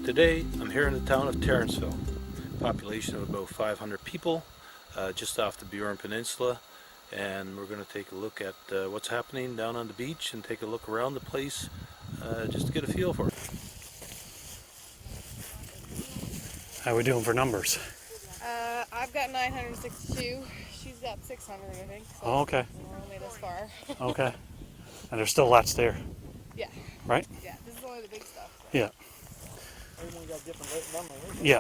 Today I'm here in the town of Terrenceville, population of about 500 people, just off the Burin Peninsula, and we're going to take a look at what's happening down on the beach and take a look around the place just to get a feel for it. How are we doing for numbers? I've got 962. She's got 600, I think. So Oh, okay. we're only this far. Okay. And there's still lots there, Yeah. right? Yeah. This is only the big stuff. Yeah. Everyone got different numbers. Yeah.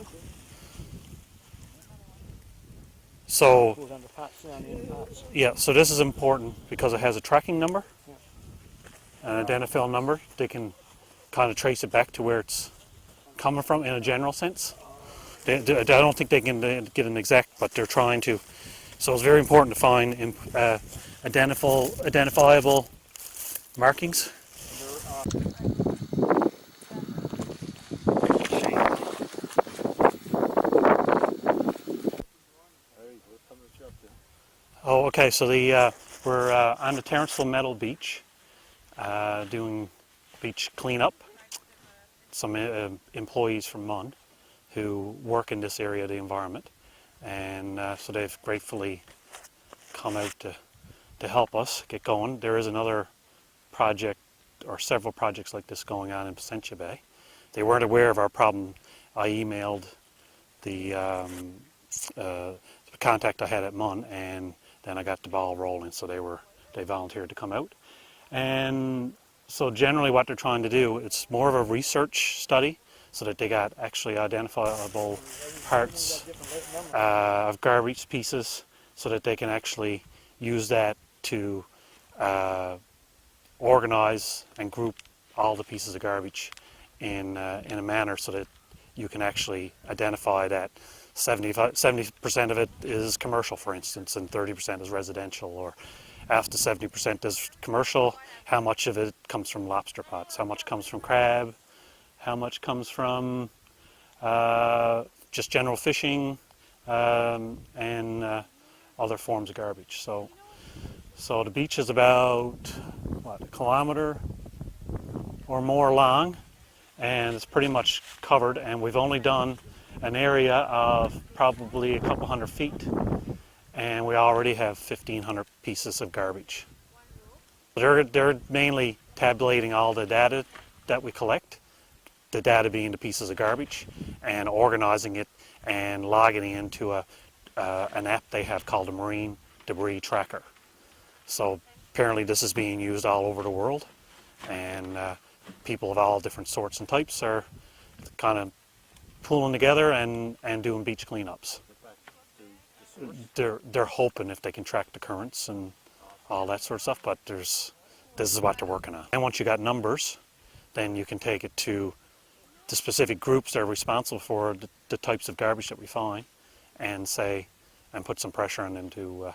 So, Goes under pots, down in pots. yeah, so this is important because it has a tracking number, an identifiable number. They can kind of trace it back to where it's coming from in a general sense. I don't think they can get an exact, but they're trying to. So it's very important to find identifiable markings. Oh, okay. So we're on the Terrenceville Meadow Beach, doing beach cleanup. Some employees from MUN who work in this area of the environment, and so they've gratefully come out to help us get going. There is another project, or several projects like this going on in Placentia Bay. They weren't aware of our problem. I emailed the contact I had at MUN, and then I got the ball rolling. So they volunteered to come out, and so generally what they're trying to do, it's more of a research study, so that they got actually identifiable parts of garbage pieces, so that they can actually use that to organize and group all the pieces of garbage in a manner so that you can actually identify that 70% of it is commercial, for instance, and 30% is residential, or after 70% is commercial, how much of it comes from lobster pots, how much comes from crab, how much comes from just general fishing and other forms of garbage. So the beach is about, a kilometer or more long, and it's pretty much covered, and we've only done an area of probably a couple hundred feet, and we already have 1,500 pieces of garbage. They're mainly tabulating all the data that we collect, the data being the pieces of garbage, and organizing it and logging it into an app they have called a Marine Debris Tracker. So apparently this is being used all over the world, and people of all different sorts and types are kind of pooling together and doing beach cleanups. They're hoping if they can track the currents and all that sort of stuff, but this is what they're working on. And once you got numbers, then you can take it to the specific groups that are responsible for the types of garbage that we find, and put some pressure on them to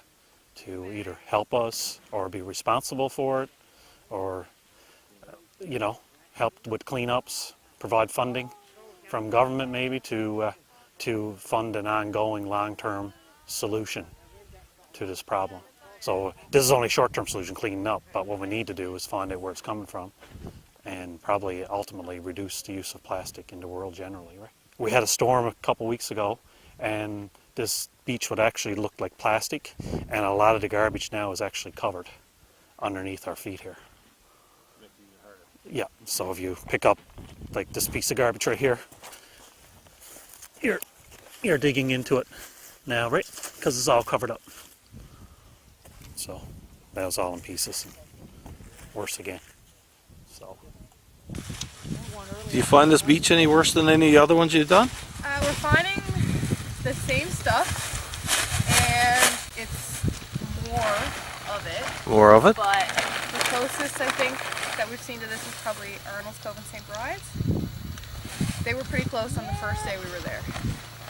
either help us or be responsible for it, or help with cleanups, provide funding from government maybe to fund an ongoing long-term solution to this problem. So this is only a short-term solution, cleaning up, but what we need to do is find out where it's coming from, and probably ultimately reduce the use of plastic in the world generally, right? We had a storm a couple weeks ago, and this beach would actually look like plastic, and a lot of the garbage now is actually covered underneath our feet here. Yeah, so if you pick up like this piece of garbage right here, you're digging into it now, right? Because it's all covered up. So that was all in pieces, and worse again. So. Do you find this beach any worse than any other ones you've done? We're finding the same stuff, and it's more of it. More of it? But the closest, I think, that we've seen to this is probably Arnold's Cove and St. Bride's. They were pretty close on the first day we were there.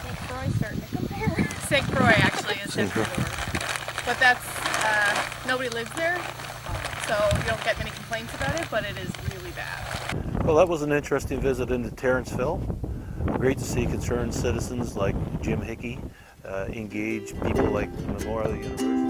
St. Croix starting to compare. St. Croix actually is definitely worse. But that's, nobody lives there, so you don't get many complaints about it, but it is really bad. Well, that was an interesting visit into Terrenceville. Great to see concerned citizens like Jim Hickey engage people like Memorial University.